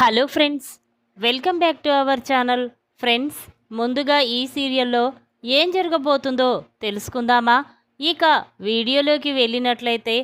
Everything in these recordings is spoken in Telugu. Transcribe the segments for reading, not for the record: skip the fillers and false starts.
Hello friends, welcome back to our channel. Friends, ముందుగా ఈ సీరియల్లో ఏం జరగబోతుందో తెలుసుకుందామా? ఇక వీడియోలోకి వెళ్ళినట్లయితే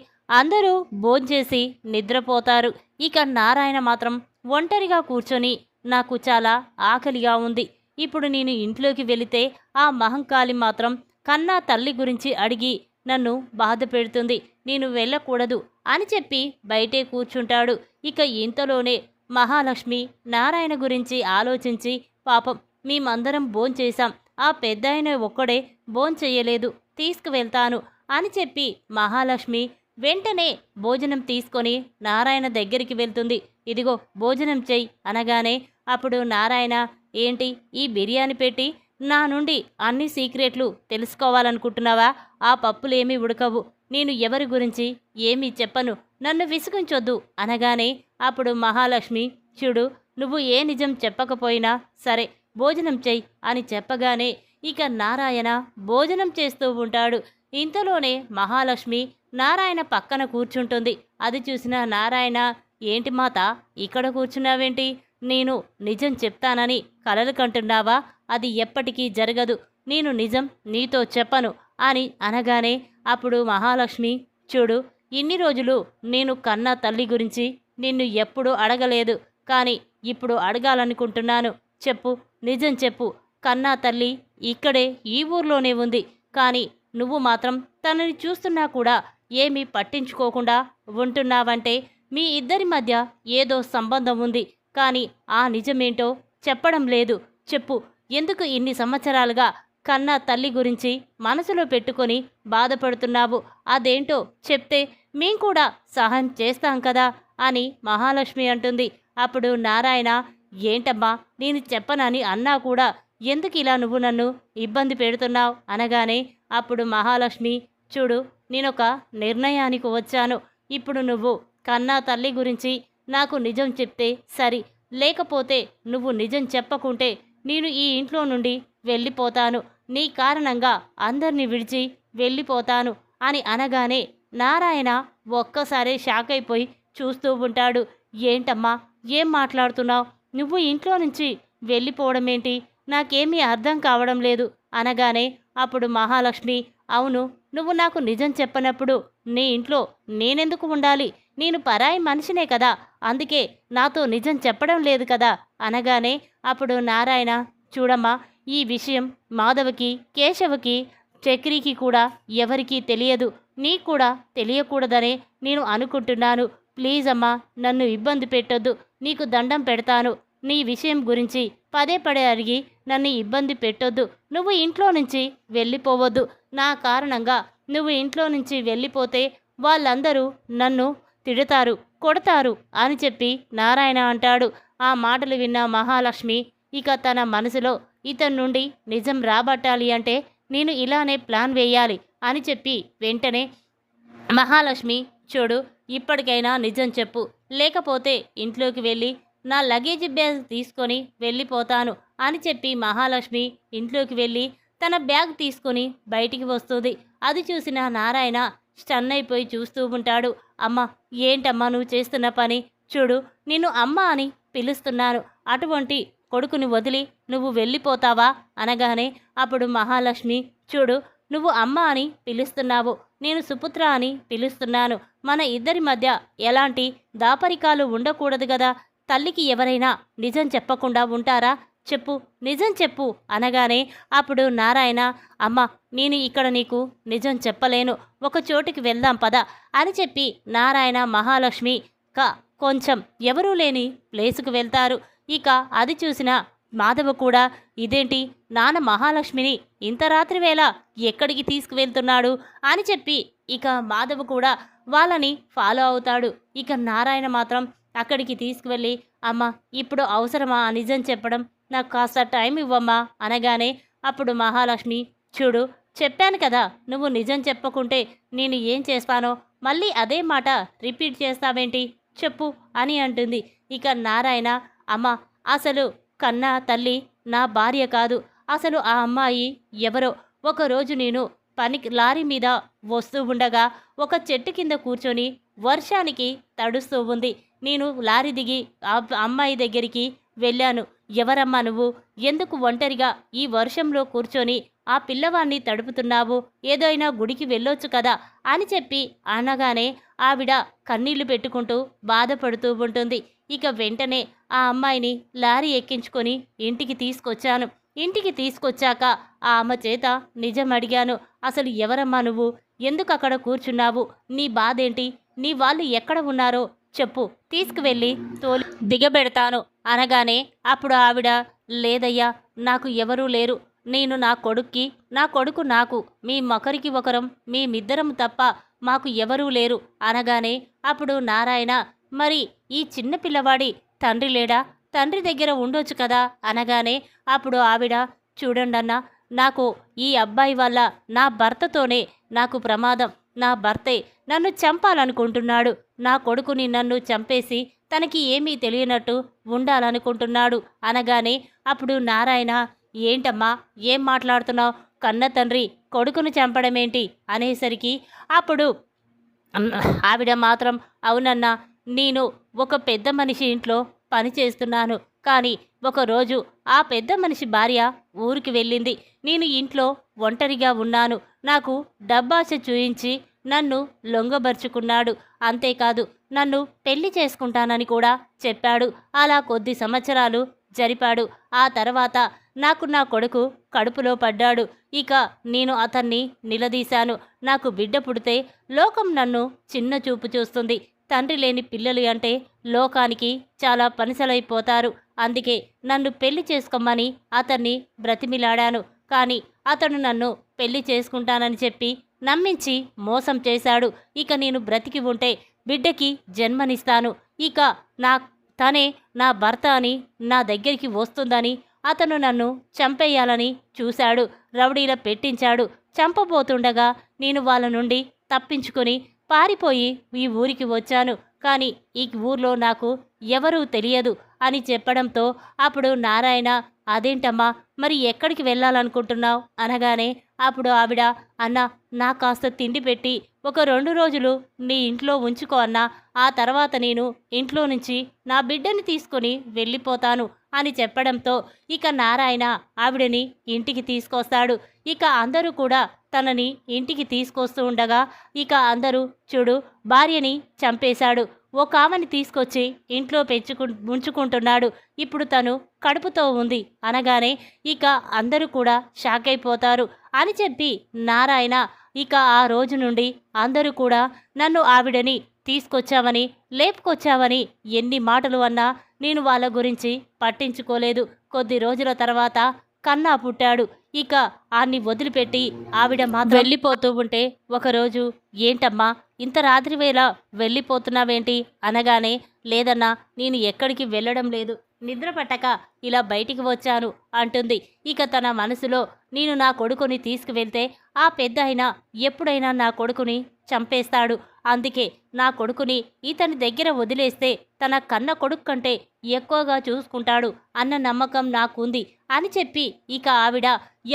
అందరూ భోంచేసి నిద్రపోతారు. ఇక నారాయణ మాత్రం ఒంటరిగా కూర్చొని నాకు చాలా ఆకలిగా ఉంది. ఇప్పుడు నేను ఇంట్లోకి వెళితే ఆ మహంకాళి మాత్రం కన్నా తల్లి గురించి అడిగి నన్ను బాధ పెడుతుంది. నేను వెళ్ళకూడదు అని చెప్పి బయటే కూర్చుంటాడు. ఇక ఇంతలోనే మహాలక్ష్మి నారాయణ గురించి ఆలోచించి, పాపం మేమందరం భోంచేశాం, ఆ పెద్దాయన ఒక్కడే భోంచెయ్యలేదు, తీసుకువెళ్తాను అని చెప్పి మహాలక్ష్మి వెంటనే భోజనం తీసుకొని నారాయణ దగ్గరికి వెళ్తుంది. ఇదిగో భోజనం చెయ్యి అనగానే అప్పుడు నారాయణ, ఏంటి ఈ బిర్యానీ పెట్టి నా నుండి అన్ని సీక్రెట్లు తెలుసుకోవాలనుకుంటున్నావా? ఆ పప్పులేమీ ఉడకవు, నేను ఎవరి గురించి ఏమీ చెప్పను, నన్ను విసిగించొద్దు అనగానే అప్పుడు మహాలక్ష్మి, చూడు, నువ్వు ఏ నిజం చెప్పకపోయినా సరే భోజనం చెయ్యి అని చెప్పగానే ఇక నారాయణ భోజనం చేస్తూ ఉంటాడు. ఇంతలోనే మహాలక్ష్మి నారాయణ పక్కన కూర్చుంటుంది. అది చూసిన నారాయణ, ఏంటి మాత ఇక్కడ కూర్చున్నావేంటి? నేను నిజం చెప్తానని కలలు కంటున్నావా? అది ఎప్పటికీ జరగదు, నేను నిజం నీతో చెప్పను అని అనగానే అప్పుడు మహాలక్ష్మి, చూడు, ఇన్ని రోజులు నేను కన్న తల్లి గురించి నిన్ను ఎప్పుడూ అడగలేదు, కానీ ఇప్పుడు అడగాలనుకుంటున్నాను. చెప్పు, నిజం చెప్పు. కన్నా తల్లి ఇక్కడే ఈ ఊర్లోనే ఉంది, కానీ నువ్వు మాత్రం తనని చూస్తున్నా కూడా ఏమీ పట్టించుకోకుండా ఉంటున్నావంటే మీ ఇద్దరి మధ్య ఏదో సంబంధం ఉంది, కానీ ఆ నిజమేంటో చెప్పడం లేదు. చెప్పు, ఎందుకు ఇన్ని సంవత్సరాలుగా కన్నా తల్లి గురించి మనసులో పెట్టుకొని బాధపడుతున్నావు? అదేంటో చెప్తే మేం కూడా సహాయం చేస్తాం కదా అని మహాలక్ష్మి అంటుంది. అప్పుడు నారాయణ, ఏంటమ్మా, నేను చెప్పనని అన్నా కూడా ఎందుకు ఇలా నువ్వు నన్ను ఇబ్బంది పెడుతున్నావు అనగానే అప్పుడు మహాలక్ష్మి, చూడు, నేనొక నిర్ణయానికి వచ్చాను. ఇప్పుడు నువ్వు కన్నా తల్లి గురించి నాకు నిజం చెప్తే సరి, లేకపోతే నువ్వు నిజం చెప్పకుంటే నేను ఈ ఇంట్లో నుండి వెళ్ళిపోతాను, నీ కారణంగా అందరినీ విడిచి వెళ్ళిపోతాను అని అనగానే నారాయణ ఒక్కసారే షాక్ అయిపోయి చూస్తూ ఉంటాడు. ఏంటమ్మా, ఏం మాట్లాడుతున్నావు? నువ్వు ఇంట్లో నుంచి వెళ్ళిపోవడమేంటి? నాకేమీ అర్థం కావడం లేదు అనగానే అప్పుడు మహాలక్ష్మి, అవును, నువ్వు నాకు నిజం చెప్పనప్పుడు నీ ఇంట్లో నేనెందుకు ఉండాలి? నేను పరాయి మనిషినే కదా, అందుకే నాతో నిజం చెప్పడం లేదు కదా అనగానే అప్పుడు నారాయణ, చూడమ్మా, ఈ విషయం మాధవకి, కేశవకి, చక్రికి కూడా ఎవరికీ తెలియదు, నీకు కూడా తెలియకూడదనే నేను అనుకుంటున్నాను. ప్లీజ్ అమ్మా, నన్ను ఇబ్బంది పెట్టొద్దు, నీకు దండం పెడతాను. నీ విషయం గురించి పదే పదే అడిగి నన్ను ఇబ్బంది పెట్టొద్దు. నువ్వు ఇంట్లో నుంచి వెళ్ళిపోవద్దు. నా కారణంగా నువ్వు ఇంట్లో నుంచి వెళ్ళిపోతే వాళ్ళందరూ నన్ను తిడతారు, కొడతారు అని చెప్పి నారాయణ అంటాడు. ఆ మాటలు విన్న మహాలక్ష్మి ఇక తన మనసులో, ఇతని నుండి నిజం రాబట్టాలి అంటే నేను ఇలానే ప్లాన్ వేయాలి అని చెప్పి వెంటనే మహాలక్ష్మి, చూడు, ఇప్పటికైనా నిజం చెప్పు, లేకపోతే ఇంట్లోకి వెళ్ళి నా లగేజ్ బ్యాగ్ తీసుకొని వెళ్ళిపోతాను అని చెప్పి మహాలక్ష్మి ఇంట్లోకి వెళ్ళి తన బ్యాగ్ తీసుకొని బయటికి వస్తుంది. అది చూసిన నారాయణ స్టన్ అయిపోయి చూస్తూ ఉంటాడు. అమ్మ, ఏంటమ్మా నువ్వు చేస్తున్న పని? చూడు, నిన్ను అమ్మ అని పిలుస్తున్నాను, అటువంటి కొడుకుని వదిలి నువ్వు వెళ్ళిపోతావా అనగానే అప్పుడు మహాలక్ష్మి, చూడు, నువ్వు అమ్మ అని పిలుస్తున్నావు, నేను సుపుత్ర అని పిలుస్తున్నాను, మన ఇద్దరి మధ్య ఎలాంటి దాపరికాలు ఉండకూడదు కదా. తల్లికి ఎవరైనా నిజం చెప్పకుండా ఉంటారా? చెప్పు, నిజం చెప్పు అనగానే అప్పుడు నారాయణ, అమ్మ, నేను ఇక్కడ నీకు నిజం చెప్పలేను, ఒక చోటికి వెళ్దాం పద అని చెప్పి నారాయణ మహాలక్ష్మి కొంచెం ఎవరూ లేని ప్లేసుకు వెళ్తారు. ఇక అది చూసిన మాధవ కూడా, ఇదేంటి, నాన్న మహాలక్ష్మిని ఇంత రాత్రి వేళ ఎక్కడికి తీసుకువెళ్తున్నాడు అని చెప్పి ఇక మాధవ కూడా వాళ్ళని ఫాలో అవుతాడు. ఇక నారాయణ మాత్రం అక్కడికి తీసుకువెళ్ళి, అమ్మ, ఇప్పుడు అవసరమా నిజం చెప్పడం? నాకు కాస్త టైం ఇవ్వమ్మా అనగానే అప్పుడు మహాలక్ష్మి, చూడు, చెప్పాను కదా, నువ్వు నిజం చెప్పకుంటే నేను ఏం చేస్తానో మళ్ళీ అదే మాట రిపీట్ చేస్తావేంటి? చెప్పు అని అంటుంది. ఇక నారాయణ, అమ్మ, అసలు కన్నా తల్లి నా భార్య కాదు, అసలు ఆ అమ్మాయి ఎవరో. ఒకరోజు నేను లారీ మీద వస్తూ ఉండగా ఒక చెట్టు కింద కూర్చొని వర్షానికి తడుస్తూ ఉంది. నేను లారీ దిగి ఆ అమ్మాయి దగ్గరికి వెళ్ళాను. ఎవరమ్మా నువ్వు? ఎందుకు ఒంటరిగా ఈ వర్షంలో కూర్చొని ఆ పిల్లవాణ్ణి తడుపుతున్నావు? ఏదైనా గుడికి వెళ్ళొచ్చు కదా అని చెప్పి అనగానే ఆవిడ కన్నీళ్లు పెట్టుకుంటూ బాధపడుతూ ఉంటుంది. ఇక వెంటనే ఆ అమ్మాయిని లారీ ఎక్కించుకొని ఇంటికి తీసుకొచ్చాను. ఇంటికి తీసుకొచ్చాక ఆ అమ్మ చేత నిజం అడిగాను. అసలు ఎవరమ్మా నువ్వు? ఎందుకు అక్కడ కూర్చున్నావు? నీ బాధేంటి? నీ వాళ్ళు ఎక్కడ ఉన్నారో చెప్పు, తీసుకువెళ్ళి తోలి దిగబెడతాను అనగానే అప్పుడు ఆవిడ, లేదయ్యా, నాకు ఎవరూ లేరు. నేను నా కొడుకు నాకు, మేమొకరికి ఒకరం, మేమిద్దరం తప్ప మాకు ఎవరూ లేరు అనగానే అప్పుడు నారాయణ, మరి ఈ చిన్న పిల్లవాడి తండ్రి లేడా? తండ్రి దగ్గర ఉండొచ్చు కదా అనగానే అప్పుడు ఆవిడ, చూడండన్నా, నాకు ఈ అబ్బాయి వల్ల నా భర్తతోనే నాకు ప్రమాదం. నా భర్తే నన్ను చంపాలనుకుంటున్నాడు. నా కొడుకుని నన్ను చంపేసి తనకి ఏమీ తెలియనట్టు ఉండాలనుకుంటున్నాడు అనగానే అప్పుడు నారాయణ, ఏంటమ్మా ఏం మాట్లాడుతున్నావు? కన్న తండ్రి కొడుకును చంపడమేంటి అనేసరికి అప్పుడు ఆవిడ మాత్రం, అవునన్నా, నేను ఒక పెద్ద మనిషి ఇంట్లో పని చేస్తున్నాను. కానీ ఒకరోజు ఆ పెద్ద మనిషి భార్య ఊరికి వెళ్ళింది. నేను ఇంట్లో ఒంటరిగా ఉన్నాను. నాకు డబ్బాశ చూయించి నన్ను లొంగబరుచుకున్నాడు. అంతేకాదు, నన్ను పెళ్లి చేసుకుంటానని కూడా చెప్పాడు. అలా కొద్ది సంవత్సరాలు జరిపాడు. ఆ తర్వాత నాకు నా కొడుకు కడుపులో పడ్డాడు. ఇక నేను అతన్ని నిలదీశాను. నాకు బిడ్డ పుడితే లోకం నన్ను చిన్న చూపు చూస్తుంది. తండ్రి లేని పిల్లలు అంటే లోకానికి చాలా పనిసలైపోతారు. అందుకే నన్ను పెళ్లి చేసుకోమని అతన్ని బ్రతిమిలాడాను. కానీ అతను నన్ను పెళ్లి చేసుకుంటానని చెప్పి నమ్మించి మోసం చేశాడు. ఇక నేను బ్రతికి ఉంటే బిడ్డకి జన్మనిస్తాను. ఇక తనే నా భర్త అని నా దగ్గరికి వస్తుందని అతను నన్ను చంపేయాలని చూశాడు. రౌడీల పెట్టించాడు. చంపబోతుండగా నేను వాళ్ళ నుండి తప్పించుకొని పారిపోయి ఈ ఊరికి వచ్చాను. కానీ ఈ ఊర్లో నాకు ఎవరూ తెలియదు అని చెప్పడంతో అప్పుడు నారాయణ, అదేంటమ్మా, మరి ఎక్కడికి వెళ్ళాలనుకుంటున్నావు అనగానే అప్పుడు ఆవిడ, అన్న, నా కాస్త తిండి పెట్టి ఒక 2 రోజులు నీ ఇంట్లో ఉంచుకో అన్నా. ఆ తర్వాత నేను ఇంట్లో నుంచి నా బిడ్డని తీసుకొని వెళ్ళిపోతాను అని చెప్పడంతో ఇక నారాయణ ఆవిడని ఇంటికి తీసుకొస్తాడు. ఇక అందరూ కూడా తనని ఇంటికి తీసుకొస్తూ ఉండగా ఇక అందరూ, చూడు, భార్యని చంపేశాడు, ఒక ఆమెని తీసుకొచ్చి ఇంట్లో ఉంచుకుంటున్నాడు, ఇప్పుడు తను కడుపుతో ఉంది అనగానే ఇక అందరూ కూడా షాక్ అయిపోతారు అని చెప్పి నారాయణ ఇక ఆ రోజు నుండి అందరూ కూడా నన్ను ఆవిడని తీసుకొచ్చావని లేపుకొచ్చావని ఎన్ని మాటలు అన్నా నేను వాళ్ళ గురించి పట్టించుకోలేదు. కొద్ది రోజుల తర్వాత కన్నా పుట్టాడు. ఇక ఆన్ని వదిలిపెట్టి ఆవిడ మాత్రం వెళ్ళిపోతూ ఉంటే ఒకరోజు, ఏంటమ్మా ఇంత రాత్రి వేళ వెళ్ళిపోతున్నావేంటి అనగానే, లేదన్నా, నేను ఎక్కడికి వెళ్ళడం లేదు, నిద్ర పట్టక ఇలా బయటికి వచ్చాను అంటుంది. ఇక తన మనసులో, నేను నా కొడుకుని తీసుకువెళ్తే ఆ పెద్ద అయినా ఎప్పుడైనా నా కొడుకుని చంపేస్తాడు. అందుకే నా కొడుకుని ఇతని దగ్గర వదిలేస్తే తన కన్న కొడుకు కంటే ఎక్కువగా చూసుకుంటాడు అన్న నమ్మకం నాకుంది అని చెప్పి ఇక ఆవిడ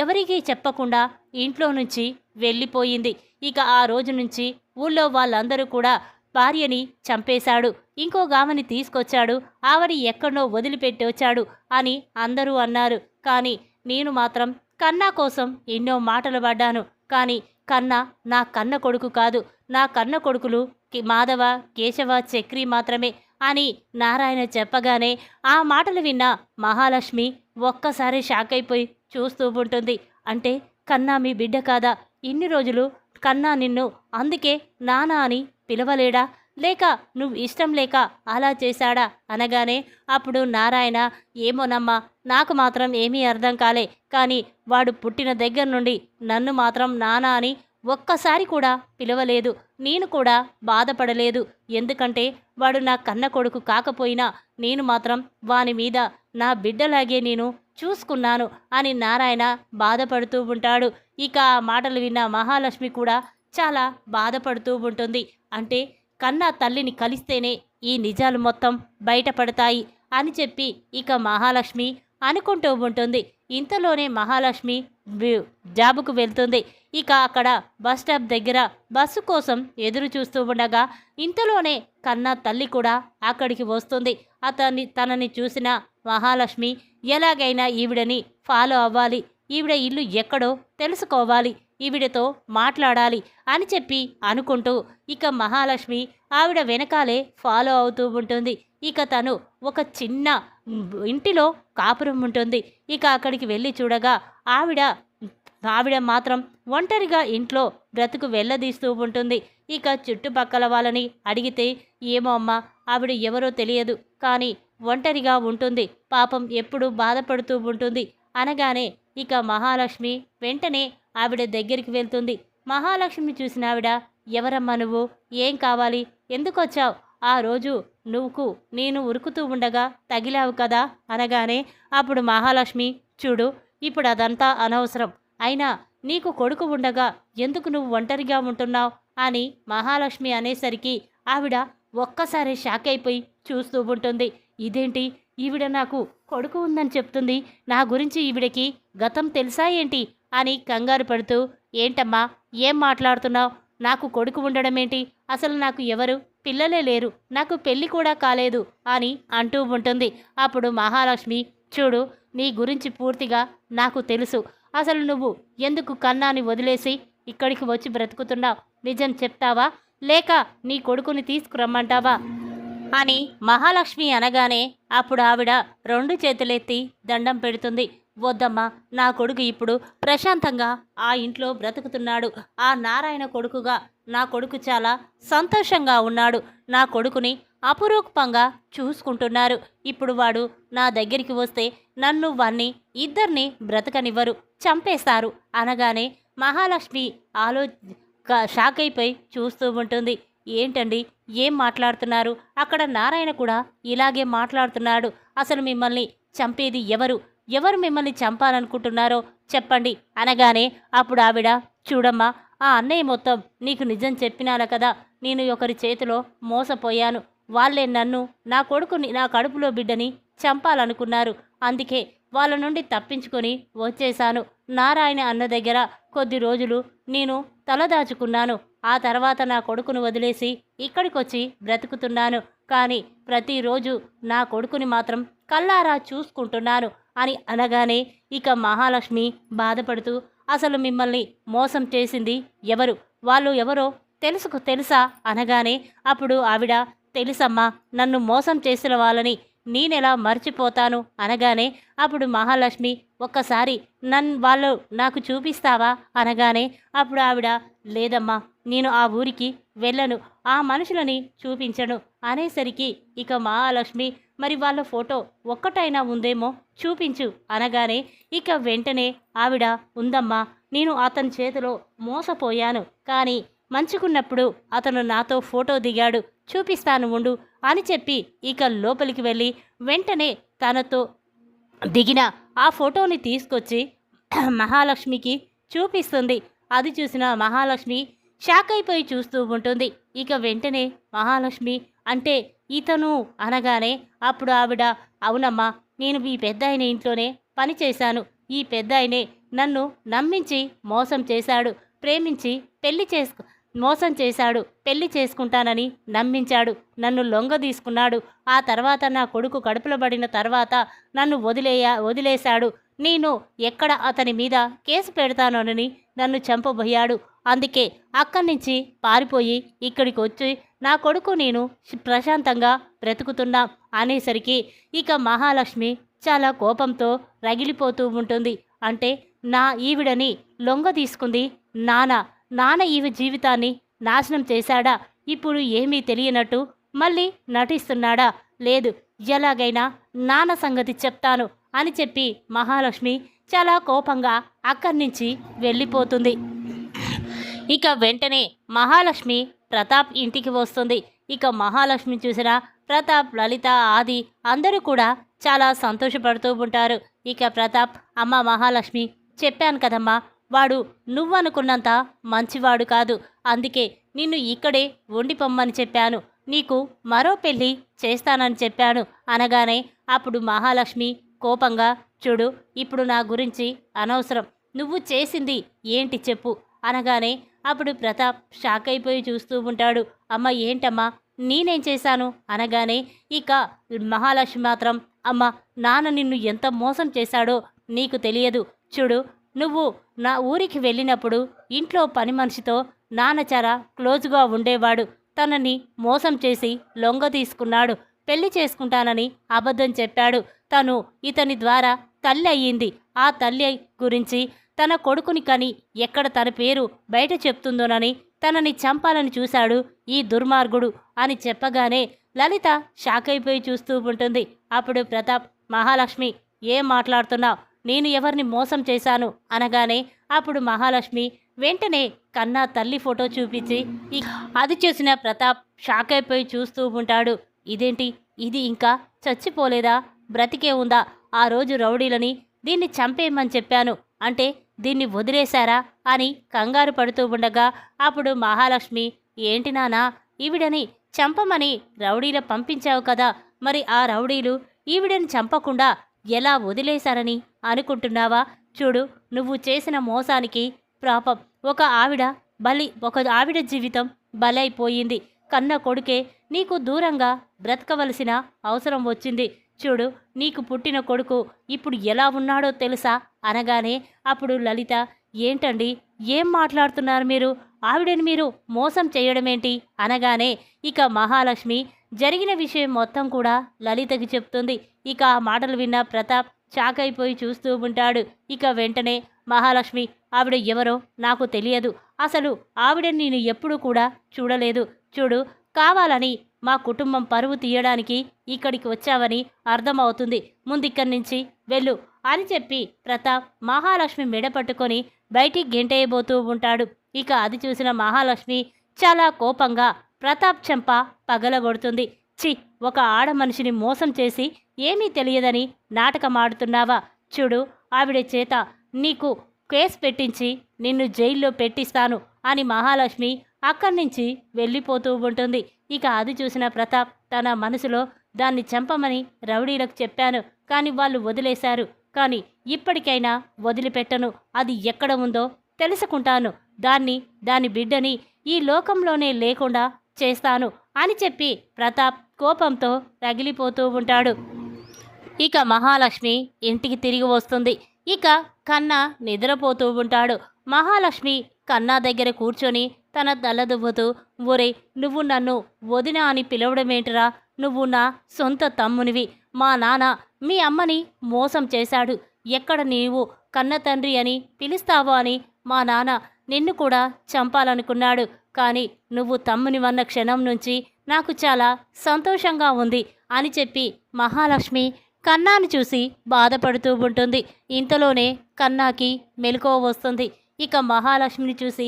ఎవరికీ చెప్పకుండా ఇంట్లో నుంచి వెళ్ళిపోయింది. ఇక ఆ రోజు నుంచి ఊళ్ళో వాళ్ళందరూ కూడా భార్యని చంపేశాడు, ఇంకో గామని తీసుకొచ్చాడు, ఆవిడ ఎక్కడో వదిలిపెట్టి వచ్చాడు అని అందరూ అన్నారు. కానీ నేను మాత్రం కన్నా కోసం ఎన్నో మాటలు పడ్డాను. కానీ కన్నా నా కన్న కొడుకు కాదు, నా కన్న కొడుకులు మాధవ, కేశవ, చక్రి మాత్రమే అని నారాయణ చెప్పగానే ఆ మాటలు విన్న మహాలక్ష్మి ఒక్కసారి షాక్ అయిపోయి చూస్తూ ఉంటుంది. అంటే కన్నా మీ బిడ్డ కాదా? ఇన్ని రోజులు కన్నా నిన్ను అందుకే నాన్న అని పిలవలేడా? లేక నువ్వు ఇష్టం లేక అలా చేశాడా అనగానే అప్పుడు నారాయణ, ఏమోనమ్మా, నాకు మాత్రం ఏమీ అర్థం కాలే. కానీ వాడు పుట్టిన దగ్గర నుండి నన్ను మాత్రం నాన్న అని ఒక్కసారి కూడా పిలవలేదు. నేను కూడా బాధపడలేదు. ఎందుకంటే వాడు నా కన్న కొడుకు కాకపోయినా నేను మాత్రం వాని మీద నా బిడ్డలాగే నేను చూసుకున్నాను అని నారాయణ బాధపడుతూ ఉంటాడు. ఇక ఆ మాటలు విన్న మహాలక్ష్మి కూడా చాలా బాధపడుతూ ఉంటుంది. అంటే కన్నా తల్లిని కలిస్తేనే ఈ నిజాలు మొత్తం బయటపడతాయి అని చెప్పి ఇక మహాలక్ష్మి అనుకుంటూ ఉంటుంది. ఇంతలోనే మహాలక్ష్మి వి- జాబుకు వెళ్తుంది. ఇక అక్కడ బస్ స్టాప్ దగ్గర బస్సు కోసం ఎదురు చూస్తూ ఉండగా ఇంతలోనే కన్నా తల్లి కూడా అక్కడికి వస్తుంది. తనని చూసిన మహాలక్ష్మి ఎలాగైనా ఈవిడని ఫాలో అవ్వాలి, ఈవిడ ఇల్లు ఎక్కడో తెలుసుకోవాలి, ఈవిడతో మాట్లాడాలి అని చెప్పి అనుకుంటూ ఇక మహాలక్ష్మి ఆవిడ వెనకాలే ఫాలో అవుతూ ఉంటుంది. ఇక తను ఒక చిన్న ఇంటిలో కాపురం ఉంటుంది. ఇక అక్కడికి వెళ్ళి చూడగా ఆవిడ ఆవిడ మాత్రం ఒంటరిగా ఇంట్లో బ్రతుకు వెళ్ళదీస్తూ ఉంటుంది. ఇక చుట్టుపక్కల వాళ్ళని అడిగితే ఏమో అమ్మ, ఆవిడ ఎవరో తెలియదు, కానీ ఒంటరిగా ఉంటుంది, పాపం ఎప్పుడూ బాధపడుతూ ఉంటుంది అనగానే ఇక మహాలక్ష్మి వెంటనే ఆవిడ దగ్గరికి వెళ్తుంది. మహాలక్ష్మి చూసిన ఆవిడ, ఎవరమ్మా నువ్వు, ఏం కావాలి, ఎందుకొచ్చావు, ఆ రోజు నువ్వుకు నేను ఉరుకుతూ ఉండగా తగిలావు కదా అనగానే అప్పుడు మహాలక్ష్మి, చూడు ఇప్పుడు అదంతా అనవసరం, అయినా నీకు కొడుకు ఉండగా ఎందుకు నువ్వు ఒంటరిగా ఉంటున్నావు అని మహాలక్ష్మి అనేసరికి ఆవిడ ఒక్కసారి షాక్ అయిపోయి చూస్తూ ఉంటుంది. ఇదేంటి, ఈవిడ నాకు కొడుకు ఉందని చెప్తుంది, నా గురించి ఈవిడకి గతం తెలుసా ఏంటి అని కంగారు పడుతూ, ఏంటమ్మా ఏం మాట్లాడుతున్నావు, నాకు కొడుకు ఉండడం ఏంటి, అసలు నాకు ఎవరు పిల్లలే లేరు, నాకు పెళ్ళి కూడా కాలేదు అని అంటూ ఉంటుంది. అప్పుడు మహాలక్ష్మి, చూడు నీ గురించి పూర్తిగా నాకు తెలుసు, అసలు నువ్వు ఎందుకు కన్నాని వదిలేసి ఇక్కడికి వచ్చి బ్రతుకుతున్నావు, నిజం చెప్తావా లేక నీ కొడుకుని తీసుకురమ్మంటావా అని మహాలక్ష్మి అనగానే అప్పుడు ఆవిడ రెండు చేతులెత్తి దండం పెడుతుంది. వద్దమ్మా, నా కొడుకు ఇప్పుడు ప్రశాంతంగా ఆ ఇంట్లో బ్రతుకుతున్నాడు, ఆ నారాయణ కొడుకుగా నా కొడుకు చాలా సంతోషంగా ఉన్నాడు, నా కొడుకుని అపురూపంగా చూసుకుంటున్నారు, ఇప్పుడు వాడు నా దగ్గరికి వస్తే నన్ను వాణ్ణి ఇద్దరిని బ్రతకనివ్వరు, చంపేస్తారు అనగానే మహాలక్ష్మి షాక్ అయిపోయి చూస్తూ ఉంటుంది. ఏంటండి ఏం మాట్లాడుతున్నారు, అక్కడ నారాయణ కూడా ఇలాగే మాట్లాడుతున్నాడు, అసలు మిమ్మల్ని చంపేది ఎవరు, ఎవరు మిమ్మల్ని చంపాలనుకుంటున్నారో చెప్పండి అనగానే అప్పుడు ఆవిడ, చూడమ్మా ఆ అన్నయ్య మొత్తం నీకు నిజం చెప్పినాను కదా, నేను ఒకరి చేతిలో మోసపోయాను, వాళ్ళే నన్ను నా కొడుకుని నా కడుపులో బిడ్డని చంపాలనుకున్నారు, అందుకే వాళ్ళ నుండి తప్పించుకొని వచ్చేశాను, నారాయణ అన్న దగ్గర కొద్ది రోజులు నేను తలదాచుకున్నాను, ఆ తర్వాత నా కొడుకును వదిలేసి ఇక్కడికొచ్చి బ్రతుకుతున్నాను, కానీ ప్రతిరోజు నా కొడుకుని మాత్రం కల్లారా చూసుకుంటున్నాను అని అనగానే ఇక మహాలక్ష్మి బాధపడుతూ, అసలు మిమ్మల్ని మోసం చేసింది ఎవరు, వాళ్ళు ఎవరో తెలుసా అనగానే అప్పుడు ఆవిడ, తెలుసమ్మా, నన్ను మోసం చేసిన వాళ్ళని నేనెలా మర్చిపోతాను అనగానే అప్పుడు మహాలక్ష్మి, ఒక్కసారి వాళ్ళు నాకు చూపిస్తావా అనగానే అప్పుడు ఆవిడ, లేదమ్మా, నేను ఆ ఊరికి వెళ్ళను, ఆ మనుషులని చూపించను అనేసరికి ఇక మహాలక్ష్మి, మరి వాళ్ళ ఫోటో ఒక్కటైనా ఉందేమో చూపించు అనగానే ఇక వెంటనే ఆవిడ, ఉందమ్మా, నేను అతని చేతిలో మోసపోయాను, కానీ మంచుకున్నప్పుడు అతను నాతో ఫోటో దిగాడు, చూపిస్తాను ఉండు అని చెప్పి ఇక లోపలికి వెళ్ళి వెంటనే తనతో దిగిన ఆ ఫోటోని తీసుకొచ్చి మహాలక్ష్మికి చూపిస్తుంది. అది చూసిన మహాలక్ష్మి షాక్ అయిపోయి చూస్తూ ఉంటుంది. ఇక వెంటనే మహాలక్ష్మి, అంటే ఇతను అనగానే అప్పుడు ఆవిడ, అవునమ్మా, నేను ఈ పెద్దాయన ఇంట్లోనే పనిచేశాను, ఈ పెద్దాయనే నన్ను నమ్మించి మోసం చేశాడు, ప్రేమించి మోసం చేశాడు, పెళ్లి చేసుకుంటానని నమ్మించాడు, నన్ను లొంగ తీసుకున్నాడు, ఆ తర్వాత నా కొడుకు కడుపులో పడిన తర్వాత నన్ను వదిలేశాడు, నేను ఎక్కడ అతని మీద కేసు పెడతానోనని నన్ను చంపబోయాడు, అందుకే అక్కడి నుంచి పారిపోయి ఇక్కడికి వచ్చి నా కొడుకు నేను ప్రశాంతంగా బ్రతుకుతున్నాం అనేసరికి ఇక మహాలక్ష్మి చాలా కోపంతో రగిలిపోతూ ఉంటుంది. అంటే ఈవిడని లొంగ తీసుకుంది నాన్న ఈవి జీవితాన్ని నాశనం చేశాడా, ఇప్పుడు ఏమీ తెలియనట్టు మళ్ళీ నటిస్తున్నాడా, లేదు ఎలాగైనా నాన్న సంగతి చెప్తాను అని చెప్పి మహాలక్ష్మి చాలా కోపంగా అక్కడి నుంచి వెళ్ళిపోతుంది. ఇక వెంటనే మహాలక్ష్మి ప్రతాప్ ఇంటికి వస్తుంది. ఇక మహాలక్ష్మి చూసిన ప్రతాప్, లలిత, ఆది అందరూ కూడా చాలా సంతోషపడుతూ ఉంటారు. ఇక ప్రతాప్, అమ్మ మహాలక్ష్మి, చెప్పాను కదమ్మా, వాడు నువ్వనుకున్నంత మంచివాడు కాదు, అందుకే నిన్ను ఇక్కడే ఉండిపోమ్మని చెప్పాను, నీకు మరో పెళ్ళి చేస్తానని చెప్పాను అనగానే అప్పుడు మహాలక్ష్మి కోపంగా, చూడు ఇప్పుడు నా గురించి అనవసరం, నువ్వు చేసింది ఏంటి చెప్పు అనగానే అప్పుడు ప్రతాప్ షాక్ అయిపోయి చూస్తూ ఉంటాడు. అమ్మ ఏంటమ్మా నేనేం చేశాను అనగానే ఇక మహాలక్ష్మి మాత్రం అమ్మ నాన్న నిన్ను ఎంత మోసం చేశాడో నీకు తెలియదు. చూడు నువ్వు నా ఊరికి వెళ్ళినప్పుడు ఇంట్లో పని మనిషితో నాన్న చాలా క్లోజ్గా ఉండేవాడు. తనని మోసం చేసి లొంగ తీసుకున్నాడు. పెళ్లి చేసుకుంటానని అబద్ధం చెప్పాడు. తను ఇతని ద్వారా తల్లి అయ్యింది. ఆ తల్లి గురించి తన కొడుకుని కని ఎక్కడ తన పేరు బయట చెప్తుందోనని తనని చంపాలని చూశాడు ఈ దుర్మార్గుడు అని చెప్పగానే లలిత షాక్ అయిపోయి చూస్తూ ఉంటుంది. అప్పుడు ప్రతాప్ మహాలక్ష్మి ఏం మాట్లాడుతున్నావు? నేను ఎవరిని మోసం చేశాను అనగానే అప్పుడు మహాలక్ష్మి వెంటనే కన్నా తల్లి ఫోటో చూపించి అది చూసిన ప్రతాప్ షాక్ అయిపోయి చూస్తూ ఉంటాడు. ఇదేంటి ఇది ఇంకా చచ్చిపోలేదా? బ్రతికే ఉందా? ఆ రోజు రౌడీలని దీన్ని చంపేయమని చెప్పాను అంటే దీన్ని వదిలేశారా అని కంగారు పడుతూ ఉండగా అప్పుడు మహాలక్ష్మి ఏంటి నానా ఈవిడని చంపమని రౌడీల పంపించావు కదా, మరి ఆ రౌడీలు ఈవిడని చంపకుండా ఎలా వదిలేశారని అనుకుంటున్నావా? చూడు నువ్వు చేసిన మోసానికి పాపం ఒక ఆవిడ జీవితం బలైపోయింది. కన్న కొడుకే నీకు దూరంగా బ్రతకవలసిన అవసరం వచ్చింది. చూడు నీకు పుట్టిన కొడుకు ఇప్పుడు ఎలా ఉన్నాడో తెలుసా అనగానే అప్పుడు లలిత ఏంటండి ఏం మాట్లాడుతున్నారు మీరు? ఆవిడని మీరు మోసం చేయడమేంటి అనగానే ఇక మహాలక్ష్మి జరిగిన విషయం మొత్తం కూడా లలితకి చెప్తుంది. ఇక ఆ మాటలు విన్న ప్రతాప్ షాక్ అయిపోయి చూస్తూ ఉంటాడు. ఇక వెంటనే మహాలక్ష్మి ఆవిడ ఎవరో నాకు తెలియదు, అసలు ఆవిడని నేను ఎప్పుడూ కూడా చూడలేదు. చూడు కావాలని మా కుటుంబం పరువు తీయడానికి ఇక్కడికి వచ్చావని అర్థమవుతుంది. ముందిక్కడి నుంచి వెళ్ళు అని చెప్పి ప్రతాప్ మహాలక్ష్మి మెడ పట్టుకొని బయటికి గెంటేయబోతూ ఉంటాడు. ఇక అది చూసిన మహాలక్ష్మి చాలా కోపంగా ప్రతాప్ చెంప పగలగొడుతుంది. చి ఒక ఆడ మనిషిని మోసం చేసి ఏమీ తెలియదని నాటకమాడుతున్నావా? చూడు ఆవిడ చేత నీకు కేసు పెట్టించి నిన్ను జైల్లో పెట్టిస్తాను అని మహాలక్ష్మి అక్కడి నుంచి వెళ్ళిపోతూ ఉంటుంది. ఇక అది చూసిన ప్రతాప్ తన మనసులో దాన్ని చంపమని రౌడీలకు చెప్పాను, కానీ వాళ్ళు వదిలేశారు. కానీ ఇప్పటికైనా వదిలిపెట్టను. అది ఎక్కడ ఉందో తెలుసుకుంటాను. దాని బిడ్డని ఈ లోకంలోనే లేకుండా చేస్తాను అని చెప్పి ప్రతాప్ కోపంతో రగిలిపోతూ ఉంటాడు. ఇక మహాలక్ష్మి ఇంటికి తిరిగి వస్తుంది. ఇక కన్నా నిద్రపోతూ ఉంటాడు. మహాలక్ష్మి కన్నా దగ్గర కూర్చొని తన తలదువ్వుతూ ఒరే నువ్వు నన్ను వదిన అని పిలవడమేంటిరా? నువ్వు నా సొంత తమ్మునివి. మా నాన్న మీ అమ్మని మోసం చేశాడు. ఎక్కడ నీవు కన్న తండ్రి అని పిలుస్తావో అని మా నాన్న నిన్ను కూడా చంపాలనుకున్నాడు. కానీ నువ్వు తమ్మునివన్న క్షణం నుంచి నాకు చాలా సంతోషంగా ఉంది అని చెప్పి మహాలక్ష్మి కన్నాను చూసి బాధపడుతూ ఉంటుంది. ఇంతలోనే కన్నాకి మెలకువ వస్తుంది. ఇక మహాలక్ష్మిని చూసి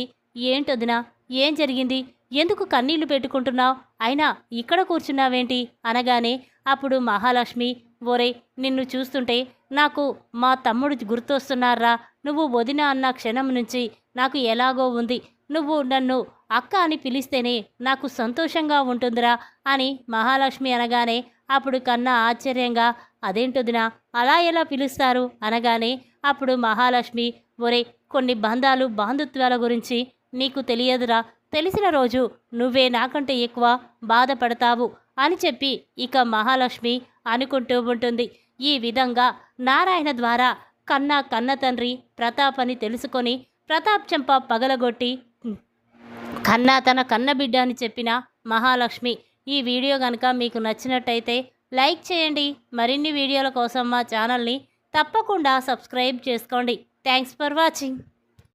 ఏంటొదినా ఏం జరిగింది? ఎందుకు కన్నీళ్లు పెట్టుకుంటున్నావు? అయినా ఇక్కడ కూర్చున్నావేంటి అనగానే అప్పుడు మహాలక్ష్మి ఒరే నిన్ను చూస్తుంటే నాకు మా తమ్ముడు గుర్తొస్తున్నారా? నువ్వు వదిన అన్న క్షణం నుంచి నాకు ఎలాగో ఉంది. నువ్వు నన్ను అక్క అని పిలిస్తేనే నాకు సంతోషంగా ఉంటుందిరా అని మహాలక్ష్మి అనగానే అప్పుడు కన్నా ఆశ్చర్యంగా అదేంటొదినా అలా ఎలా పిలుస్తారు అనగానే అప్పుడు మహాలక్ష్మి ఒరే కొన్ని బాంధుత్వాల గురించి నీకు తెలియదురా. తెలిసిన రోజు నువ్వే నాకంటే ఎక్కువ బాధపడతావు అని చెప్పి ఇక మహాలక్ష్మి అనుకుంటూ ఉంటుంది. ఈ విధంగా నారాయణ ద్వారా కన్న తండ్రి ప్రతాప్ అని తెలుసుకొని ప్రతాప్ చెంప పగలగొట్టి కన్నా తన కన్నబిడ్డ అని చెప్పిన మహాలక్ష్మి. ఈ వీడియో కనుక మీకు నచ్చినట్టయితే లైక్ చేయండి. మరిన్ని వీడియోల కోసం మా ఛానల్ని తప్పకుండా సబ్స్క్రైబ్ చేసుకోండి. Thanks for watching.